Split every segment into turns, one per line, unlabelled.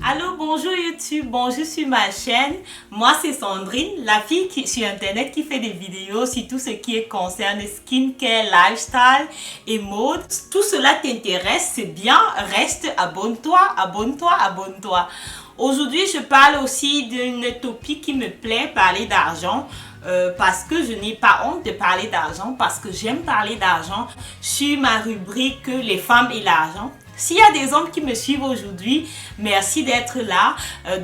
Allô, bonjour YouTube, bonjour sur ma chaîne. Moi c'est Sandrine, la fille sur internet qui fait des vidéos sur tout ce qui concerne skincare, lifestyle et mode. Tout cela t'intéresse, c'est bien, reste, abonne-toi, abonne-toi, abonne-toi. Aujourd'hui je parle aussi d'une topic qui me plaît, parler d'argent. Parce que je n'ai pas honte de parler d'argent, parce que j'aime parler d'argent sur ma rubrique les femmes et l'argent. S'il y a des hommes qui me suivent aujourd'hui, merci d'être là.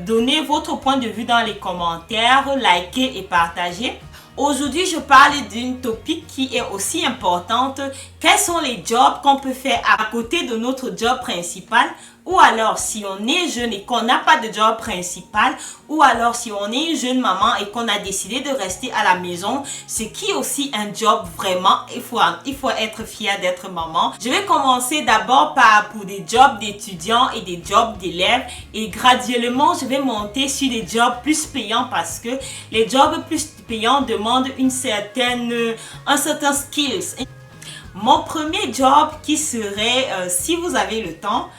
Donnez votre point de vue dans les commentaires, likez et partagez. Aujourd'hui, je parle d'une topic qui est aussi importante. Quels sont les jobs qu'on peut faire à côté de notre job principal? Ou alors, si on est jeune et qu'on n'a pas de job principal, ou alors si on est une jeune maman et qu'on a décidé de rester à la maison, ce qui est aussi un job vraiment, il faut être fier d'être maman. Je vais commencer d'abord pour des jobs d'étudiants et des jobs d'élèves et graduellement, je vais monter sur des jobs plus payants parce que les jobs plus payants demandent un certain skills. Mon premier job qui serait, si vous avez le temps,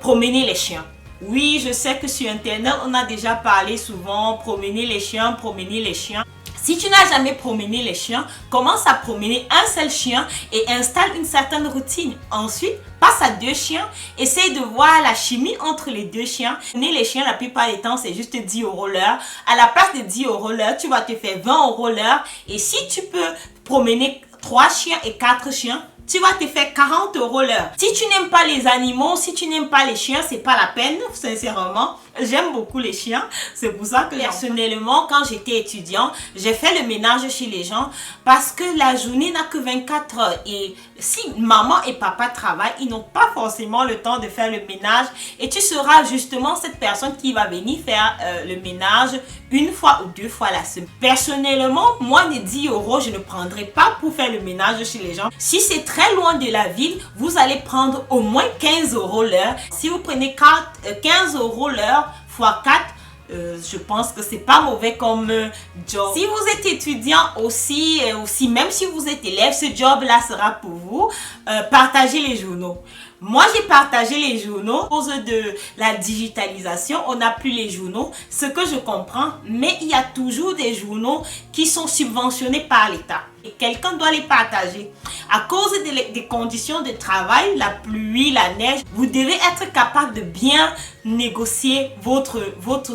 promener les chiens. Oui, je sais que sur internet, on a déjà parlé souvent, promener les chiens, promener les chiens. Si tu n'as jamais promené les chiens, commence à promener un seul chien et installe une certaine routine. Ensuite, passe à 2 chiens, essaye de voir la chimie entre les 2 chiens. Promener les chiens, la plupart des temps, c'est juste 10 € l'heure. À la place de 10 € l'heure, tu vas te faire 20 € l'heure. Et si tu peux promener 3 chiens et 4 chiens, tu vas te faire 40 € l'heure. Si tu n'aimes pas les animaux, si tu n'aimes pas les chiens, c'est pas la peine, sincèrement. J'aime beaucoup les chiens. C'est pour ça que personnellement, quand j'étais étudiant, j'ai fait le ménage chez les gens parce que la journée n'a que 24 heures. Et si maman et papa travaillent, ils n'ont pas forcément le temps de faire le ménage. Et tu seras justement cette personne qui va venir faire le ménage 1 fois ou 2 fois la semaine. Personnellement, moins de 10 €, je ne prendrai pas pour faire le ménage chez les gens. Si c'est très loin de la ville, vous allez prendre au moins 15 € l'heure. Si vous prenez 15 € l'heure fois 4, je pense que c'est pas mauvais comme job. Si vous êtes étudiant aussi, même si vous êtes élève, ce job là sera pour vous. Partagez les journaux. Moi, j'ai partagé les journaux. À cause de la digitalisation, on n'a plus les journaux, ce que je comprends, mais il y a toujours des journaux qui sont subventionnés par l'État. Et quelqu'un doit les partager. À cause des conditions de travail, la pluie, la neige, vous devez être capable de bien négocier votre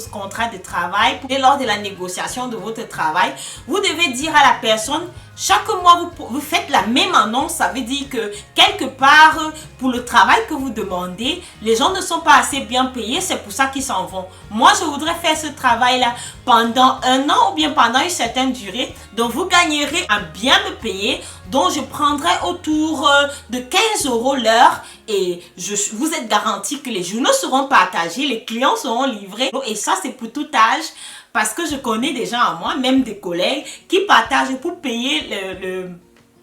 contrat de travail. Et lors de la négociation de votre travail, vous devez dire à la personne, chaque mois, vous faites la même annonce. Ça veut dire que quelque part, pour le travail que vous demandez, les gens ne sont pas assez bien payés. C'est pour ça qu'ils s'en vont. Moi, je voudrais faire ce travail-là pendant 1 an ou bien pendant une certaine durée. Donc, vous gagnerez à bien me payer. Donc, je prendrai autour de 15 € l'heure. Et vous êtes garanti que les journaux seront partagés, les clients seront livrés. Et ça, c'est pour tout âge. Parce que je connais des gens à moi, même des collègues, qui partagent pour payer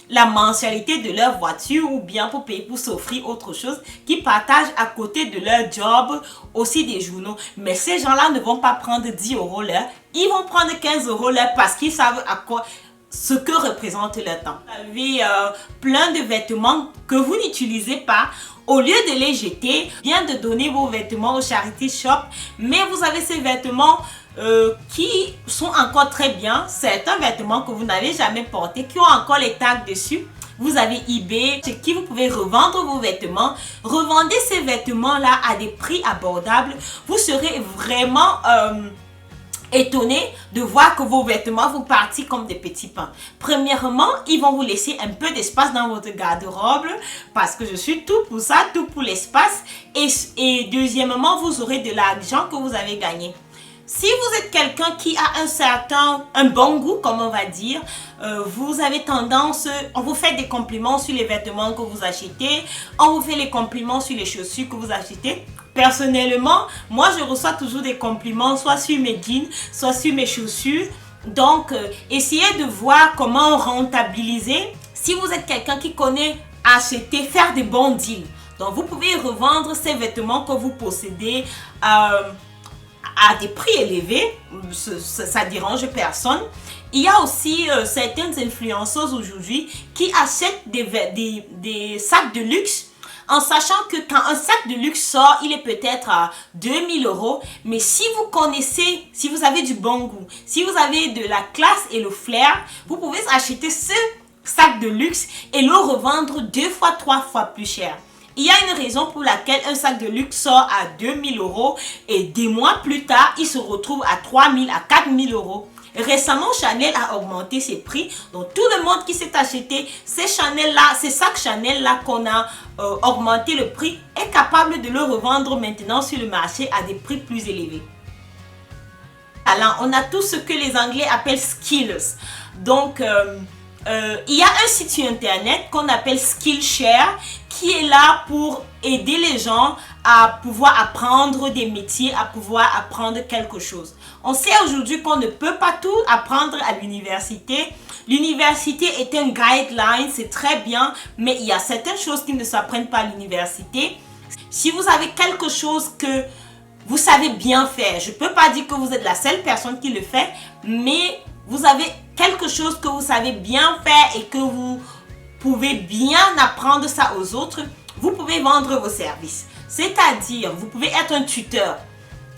la mensualité de leur voiture ou bien pour payer pour s'offrir autre chose, qui partagent à côté de leur job aussi des journaux. Mais ces gens-là ne vont pas prendre 10 € l'heure, ils vont prendre 15 € l'heure parce qu'ils savent ce que représente leur temps. Vous avez plein de vêtements que vous n'utilisez pas. Au lieu de les jeter, bien de donner vos vêtements au charity shop, mais vous avez ces vêtements qui sont encore très bien, certains vêtements que vous n'avez jamais portés, qui ont encore les tags dessus. Vous avez eBay, chez qui vous pouvez revendre vos vêtements. Revendez ces vêtements-là à des prix abordables. Vous serez vraiment étonné de voir que vos vêtements vous partent comme des petits pains. Premièrement, ils vont vous laisser un peu d'espace dans votre garde-robe parce que je suis tout pour ça, tout pour l'espace. Et deuxièmement, vous aurez de l'argent que vous avez gagné. Si vous êtes quelqu'un qui a un bon goût, comme on va dire, vous avez tendance, on vous fait des compliments sur les vêtements que vous achetez, on vous fait les compliments sur les chaussures que vous achetez. Personnellement, moi je reçois toujours des compliments, soit sur mes jeans, soit sur mes chaussures. Donc, essayez de voir comment rentabiliser. Si vous êtes quelqu'un qui connaît acheter, faire des bons deals, donc vous pouvez revendre ces vêtements que vous possédez à des prix élevés, ça dérange personne. Il y a aussi certaines influenceuses aujourd'hui qui achètent des sacs de luxe en sachant que quand un sac de luxe sort, il est peut-être à 2000 €. Mais si vous connaissez, si vous avez du bon goût, si vous avez de la classe et le flair, vous pouvez acheter ce sac de luxe et le revendre 2 fois, 3 fois plus cher. Il y a une raison pour laquelle un sac de luxe sort à 2000 € et des mois plus tard, il se retrouve à 3000 à 4000 €. Récemment, Chanel a augmenté ses prix. Donc, tout le monde qui s'est acheté ces sacs Chanel-là qu'on a augmenté le prix est capable de le revendre maintenant sur le marché à des prix plus élevés. Alors, on a tout ce que les Anglais appellent skills. Donc, il y a un site sur internet qu'on appelle Skillshare qui est là pour aider les gens à pouvoir apprendre des métiers, à pouvoir apprendre quelque chose. On sait aujourd'hui qu'on ne peut pas tout apprendre à l'université. L'université est un guideline, c'est très bien, mais il y a certaines choses qui ne s'apprennent pas à l'université. Si vous avez quelque chose que vous savez bien faire, je ne peux pas dire que vous êtes la seule personne qui le fait, mais vous avez quelque chose que vous savez bien faire et que vous pouvez bien apprendre ça aux autres, vous pouvez vendre vos services. C'est-à-dire, vous pouvez être un tuteur.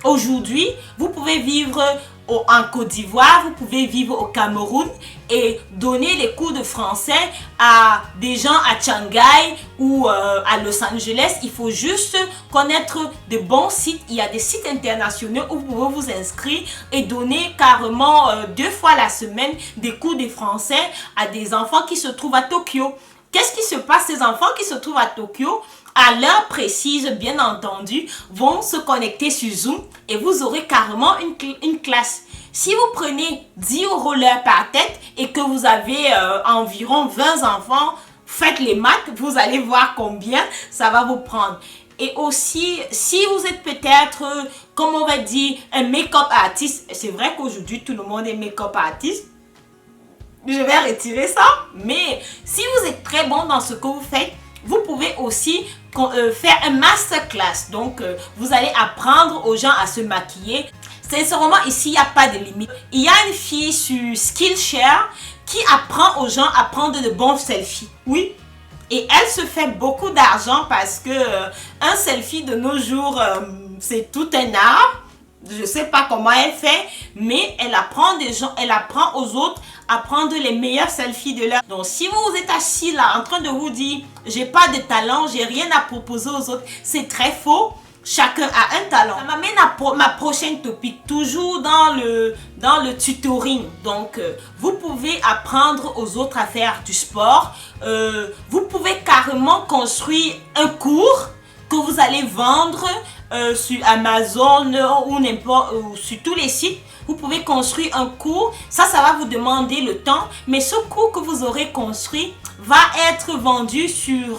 Aujourd'hui, vous pouvez vivre en Côte d'Ivoire, vous pouvez vivre au Cameroun et donner les cours de français à des gens à Shanghai ou à Los Angeles. Il faut juste connaître de bons sites. Il y a des sites internationaux où vous pouvez vous inscrire et donner carrément 2 fois la semaine des cours de français à des enfants qui se trouvent à Tokyo. Qu'est-ce qui se passe? Ces enfants qui se trouvent à Tokyo, à l'heure précise, bien entendu, vont se connecter sur Zoom et vous aurez carrément une classe. Si vous prenez 10 € l'heure par tête et que vous avez environ 20 enfants, faites les maths, vous allez voir combien ça va vous prendre. Et aussi, si vous êtes peut-être, comme on va dire, un make-up artiste, c'est vrai qu'aujourd'hui tout le monde est make-up artiste, je vais retirer ça, mais si vous êtes très bon dans ce que vous faites, vous pouvez aussi faire un masterclass. Donc, vous allez apprendre aux gens à se maquiller. Sincèrement, ici, il n'y a pas de limite. Il y a une fille sur Skillshare qui apprend aux gens à prendre de bons selfies. Oui. Et elle se fait beaucoup d'argent parce que un selfie de nos jours, c'est tout un art. Je ne sais pas comment elle fait, mais elle apprend des gens, elle apprend aux autres à prendre les meilleurs selfies de leur. Donc, si vous êtes assis là en train de vous dire, j'ai pas de talent, j'ai rien à proposer aux autres, c'est très faux. Chacun a un talent. Ça m'amène à ma prochaine topic, toujours dans le tutoring. Donc, vous pouvez apprendre aux autres à faire du sport. Vous pouvez carrément construire un cours que vous allez vendre sur Amazon ou n'importe où, sur tous les sites. Vous pouvez construire un cours. Ça va vous demander le temps. Mais ce cours que vous aurez construit va être vendu sur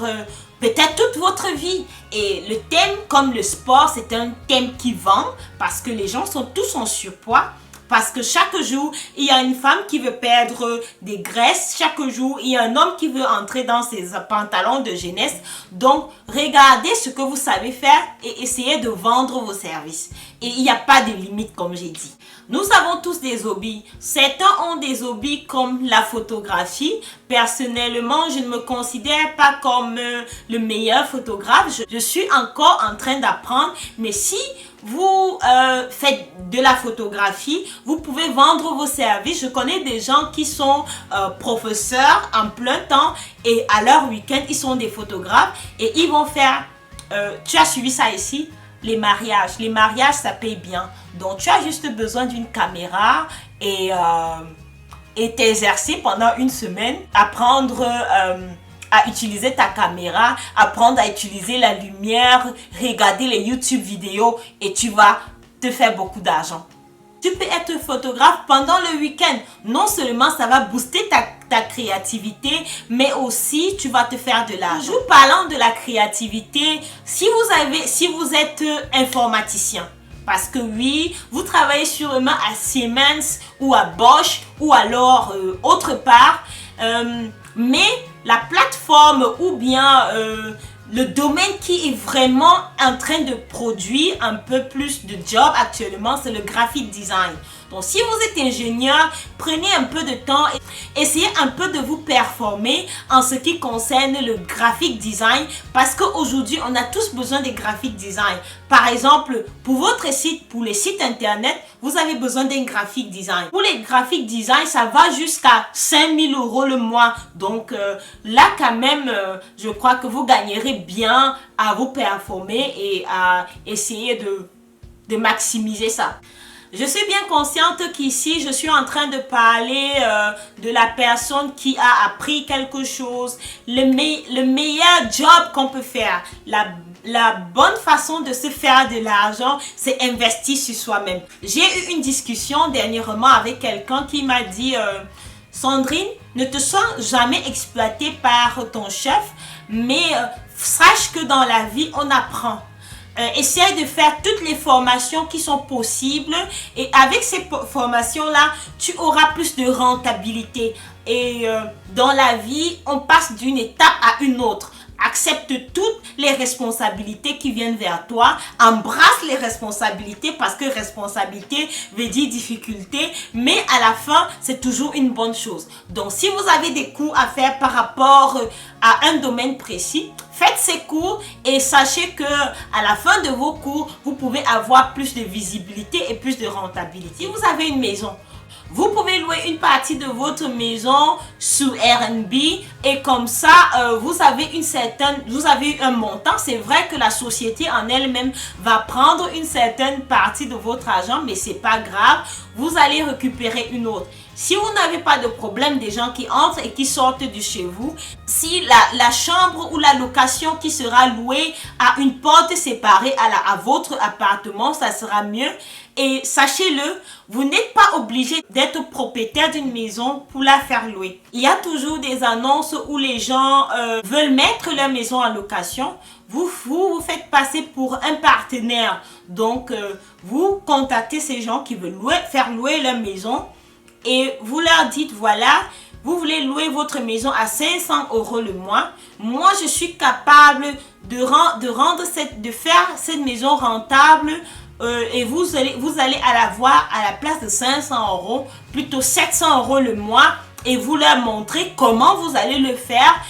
peut-être toute votre vie. Et le thème, comme le sport, c'est un thème qui vend parce que les gens sont tous en surpoids. Parce que chaque jour, il y a une femme qui veut perdre des graisses. Chaque jour, il y a un homme qui veut entrer dans ses pantalons de jeunesse. Donc, regardez ce que vous savez faire et essayez de vendre vos services. Et il n'y a pas de limite, comme j'ai dit. Nous avons tous des hobbies. Certains ont des hobbies comme la photographie. Personnellement, je ne me considère pas comme le meilleur photographe. Je suis encore en train d'apprendre. Mais si vous faites de la photographie, vous pouvez vendre vos services. Je connais des gens qui sont professeurs en plein temps et à leur week-end, ils sont des photographes et ils vont faire, tu as suivi ça ici, les mariages. Les mariages, ça paye bien. Donc, tu as juste besoin d'une caméra et t'exercer pendant une semaine, apprendre à utiliser ta caméra, apprendre à utiliser la lumière, regarder les YouTube vidéos et tu vas te faire beaucoup d'argent. Tu peux être photographe pendant le week-end. Non seulement ça va booster ta créativité, mais aussi tu vas te faire de l'argent. Toujours parlant de la créativité, si vous êtes informaticien, parce que oui, vous travaillez sûrement à Siemens ou à Bosch ou alors autre part, mais la plateforme ou bien le domaine qui est vraiment en train de produire un peu plus de job actuellement, c'est le graphic design. Donc si vous êtes ingénieur, prenez un peu de temps et essayez un peu de vous performer en ce qui concerne le graphic design, parce qu'aujourd'hui on a tous besoin de graphic design. Par exemple, pour votre site, pour les sites internet, vous avez besoin d'un graphic design. Pour les graphic design, ça va jusqu'à 5000 € le mois. Donc là quand même, je crois que vous gagnerez bien à vous performer et à essayer de maximiser ça. Je suis bien consciente qu'ici, je suis en train de parler de la personne qui a appris quelque chose, le meilleur job qu'on peut faire, la bonne façon de se faire de l'argent, c'est investir sur soi-même. J'ai eu une discussion dernièrement avec quelqu'un qui m'a dit Sandrine, ne te sens jamais exploitée par ton chef, mais sache que dans la vie, on apprend. Essaye de faire toutes les formations qui sont possibles et avec ces formations-là, tu auras plus de rentabilité. Et dans la vie, on passe d'une étape à une autre. Accepte toutes les responsabilités qui viennent vers toi. Embrasse les responsabilités parce que responsabilité veut dire difficulté. Mais à la fin, c'est toujours une bonne chose. Donc, si vous avez des cours à faire par rapport à un domaine précis, faites ces cours et sachez que à la fin de vos cours, vous pouvez avoir plus de visibilité et plus de rentabilité. Si vous avez une maison, vous pouvez louer une partie de votre maison sur Airbnb et comme ça, vous avez un montant. C'est vrai que la société en elle-même va prendre une certaine partie de votre argent, mais c'est pas grave. Vous allez récupérer une autre. Si vous n'avez pas de problème des gens qui entrent et qui sortent de chez vous, si la chambre ou la location qui sera louée a une porte séparée à votre appartement, ça sera mieux. Et sachez-le, vous n'êtes pas obligé d'être propriétaire d'une maison pour la faire louer. Il y a toujours des annonces où les gens veulent mettre leur maison en location. Vous faites passer pour un partenaire. Donc, vous contactez ces gens qui veulent faire louer leur maison. Et vous leur dites, voilà, vous voulez louer votre maison à 500 € le mois. Moi, je suis capable de faire cette maison rentable et vous allez à la voir à la place de 500 €, plutôt 700 € le mois et vous leur montrez comment vous allez le faire.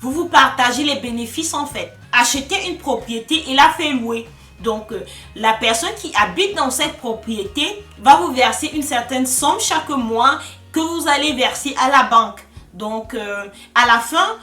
Vous partagez les bénéfices en fait. Achetez une propriété et la faire louer. Donc, la personne qui habite dans cette propriété va vous verser une certaine somme chaque mois que vous allez verser à la banque. Donc, à la fin,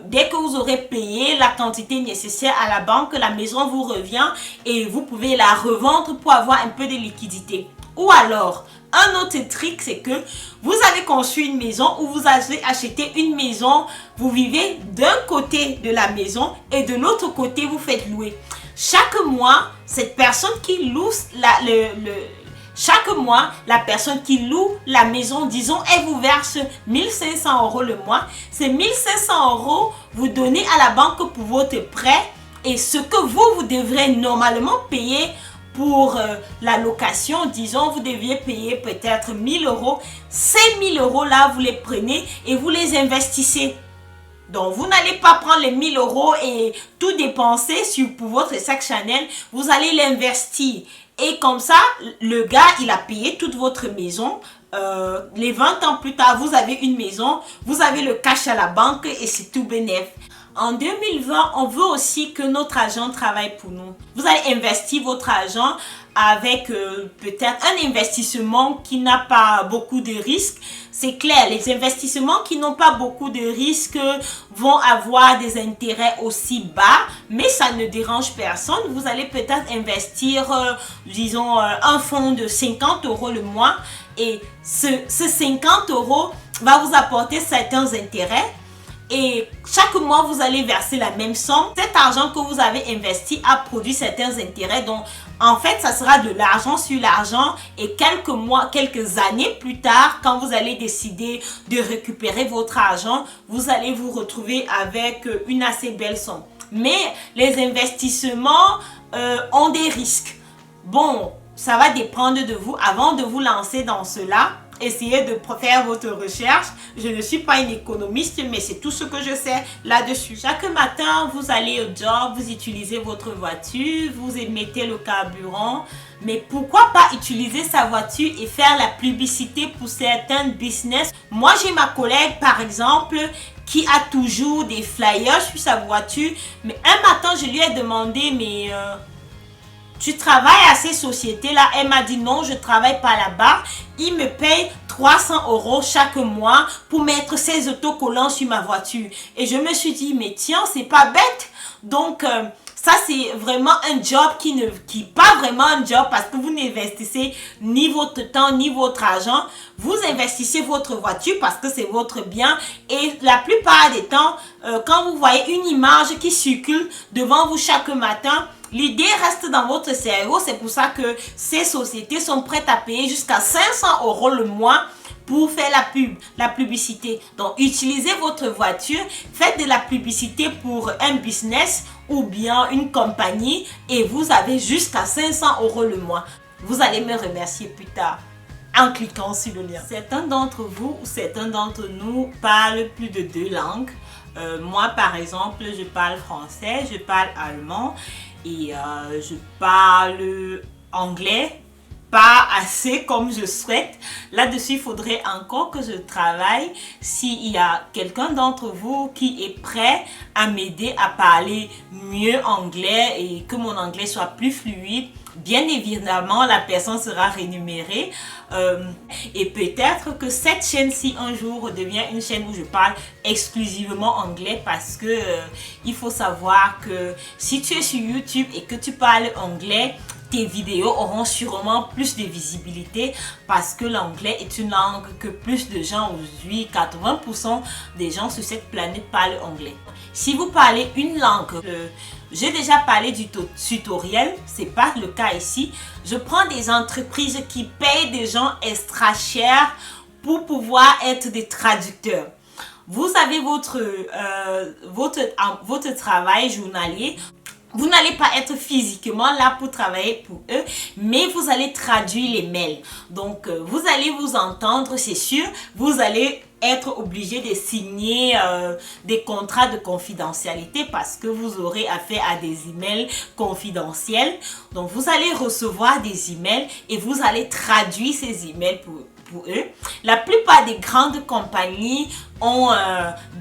dès que vous aurez payé la quantité nécessaire à la banque, la maison vous revient et vous pouvez la revendre pour avoir un peu de liquidité. Ou alors, un autre truc, c'est que vous avez conçu une maison ou vous avez acheté une maison, vous vivez d'un côté de la maison et de l'autre côté, vous faites louer. Chaque mois, cette personne qui loue la personne qui loue la maison, disons, elle vous verse 1500 € le mois. Ces 1500 €, vous donnez à la banque pour votre prêt et ce que vous devrez normalement payer pour la location, disons, vous deviez payer peut-être 1000 €. Ces 1000 € là, vous les prenez et vous les investissez. Donc, vous n'allez pas prendre les 1000 € et tout dépenser pour votre sac Chanel. Vous allez l'investir. Et comme ça, le gars, il a payé toute votre maison. Les 20 ans plus tard, vous avez une maison. Vous avez le cash à la banque et c'est tout bénef. En 2020, on veut aussi que notre argent travaille pour nous. Vous allez investir votre argent avec peut-être un investissement qui n'a pas beaucoup de risques. C'est clair, les investissements qui n'ont pas beaucoup de risques vont avoir des intérêts aussi bas, mais ça ne dérange personne. Vous allez peut-être investir, disons, un fonds de 50 € le mois et ce 50 € va vous apporter certains intérêts. Et chaque mois, vous allez verser la même somme. Cet argent que vous avez investi a produit certains intérêts. Donc, en fait, ça sera de l'argent sur l'argent. Et quelques mois, quelques années plus tard, quand vous allez décider de récupérer votre argent, vous allez vous retrouver avec une assez belle somme. Mais les investissements ont des risques. Bon, ça va dépendre de vous. Avant de vous lancer dans cela, essayez de faire votre recherche. Je ne suis pas une économiste, mais c'est tout ce que je sais là-dessus. Chaque matin, vous allez au job, vous utilisez votre voiture, vous émettez le carburant. Mais pourquoi pas utiliser sa voiture et faire la publicité pour certains business? Moi, j'ai ma collègue, par exemple, qui a toujours des flyers sur sa voiture. Mais un matin, je lui ai demandé, mais tu travailles à ces sociétés-là? Elle m'a dit non, je travaille pas là-bas. Ils me payent 300 € chaque mois pour mettre ces autocollants sur ma voiture. Et je me suis dit, mais tiens, c'est pas bête. Donc, ça, c'est vraiment un job qui pas vraiment un job parce que vous n'investissez ni votre temps ni votre argent. Vous investissez votre voiture parce que c'est votre bien. Et la plupart des temps, quand vous voyez une image qui circule devant vous chaque matin, l'idée reste dans votre cerveau. C'est pour ça que ces sociétés sont prêtes à payer jusqu'à 500 € le mois pour faire la publicité. Donc, utilisez votre voiture, faites de la publicité pour un business ou bien une compagnie et vous avez jusqu'à 500 € le mois. Vous allez me remercier plus tard en cliquant sur le lien. Certains d'entre vous ou certains d'entre nous parlent plus de 2 langues. Moi, par exemple, je parle français, je parle allemand et je parle anglais. Pas assez comme je souhaite. Là-dessus, il faudrait encore que je travaille. S'il y a quelqu'un d'entre vous qui est prêt à m'aider à parler mieux anglais et que mon anglais soit plus fluide, bien évidemment, la personne sera rémunérée. Et peut-être que cette chaîne-ci un jour devient une chaîne où je parle exclusivement anglais parce que il faut savoir que si tu es sur YouTube et que tu parles anglais, tes vidéos auront sûrement plus de visibilité parce que l'anglais est une langue que plus de gens aujourd'hui, 80% des gens sur cette planète parlent anglais. Si vous parlez une langue, j'ai déjà parlé du tutoriel, c'est pas le cas ici. Je prends des entreprises qui payent des gens extra chers pour pouvoir être des traducteurs. Vous avez votre travail journalier. Vous n'allez pas être physiquement là pour travailler pour eux, mais vous allez traduire les mails. Donc, vous allez vous entendre, c'est sûr. Vous allez être obligé de signer des contrats de confidentialité parce que vous aurez affaire à des emails confidentiels. Donc, vous allez recevoir des emails et vous allez traduire ces emails pour eux. La plupart des grandes compagnies ont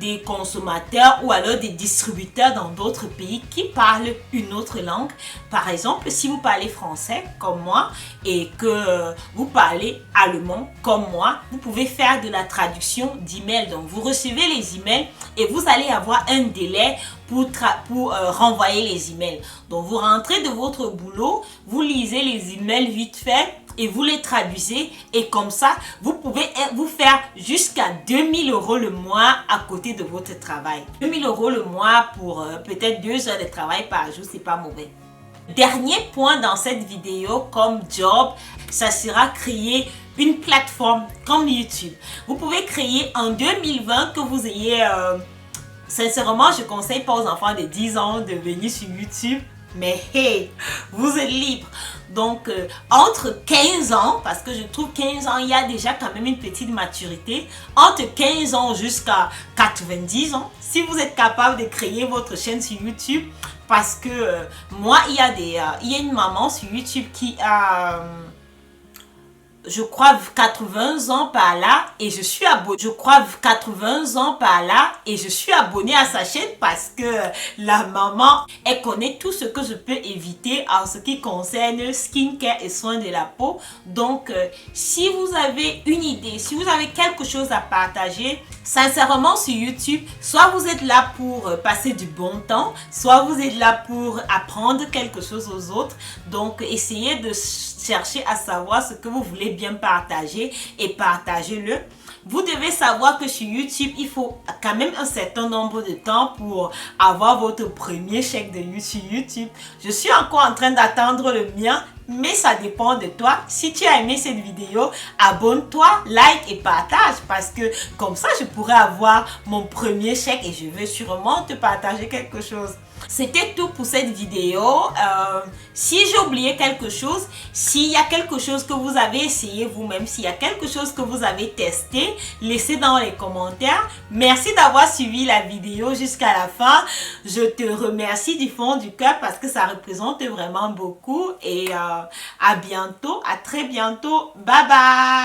des consommateurs ou alors des distributeurs dans d'autres pays qui parlent une autre langue. Par exemple, si vous parlez français comme moi et que vous parlez allemand comme moi, vous pouvez faire de la traduction d'emails. Donc, vous recevez les emails et vous allez avoir un délai pour renvoyer les emails. Donc, vous rentrez de votre boulot, vous lisez les emails vite fait et vous les traduisez et comme ça, vous pouvez vous faire jusqu'à 2000 € le mois à côté de votre travail. 2000 € le mois pour peut-être 2 heures de travail par jour, c'est pas mauvais. Dernier point dans cette vidéo comme job, ça sera créer une plateforme comme YouTube. Vous pouvez créer en 2020 que vous ayez... sincèrement, je conseille pas aux enfants de 10 ans de venir sur YouTube. Mais hey, vous êtes libre. Donc, entre 15 ans, parce que je trouve 15 ans, il y a déjà quand même une petite maturité. Entre 15 ans jusqu'à 90 ans, si vous êtes capable de créer votre chaîne sur YouTube, parce que moi, il y a une maman sur YouTube qui a... je crois 80 ans par là et je suis abonné. Je crois 80 ans par là et je suis abonnée à sa chaîne parce que la maman, elle connaît tout ce que je peux éviter en ce qui concerne skincare et soins de la peau. Donc, si vous avez une idée, si vous avez quelque chose à partager, sincèrement sur YouTube, soit vous êtes là pour passer du bon temps, soit vous êtes là pour apprendre quelque chose aux autres. Donc, essayez de chercher à savoir ce que vous voulez bien partager et partagez-le. Vous devez savoir que sur YouTube, il faut quand même un certain nombre de temps pour avoir votre premier chèque de YouTube. Je suis encore en train d'attendre le mien, mais ça dépend de toi. Si tu as aimé cette vidéo, abonne-toi, like et partage parce que comme ça, je pourrai avoir mon premier chèque et je vais sûrement te partager quelque chose. C'était tout pour cette vidéo. Si j'ai oublié quelque chose, s'il y a quelque chose que vous avez essayé vous-même, s'il y a quelque chose que vous avez testé, laissez dans les commentaires. Merci d'avoir suivi la vidéo jusqu'à la fin. Je te remercie du fond du cœur parce que ça représente vraiment beaucoup. Et à bientôt, à très bientôt. Bye bye!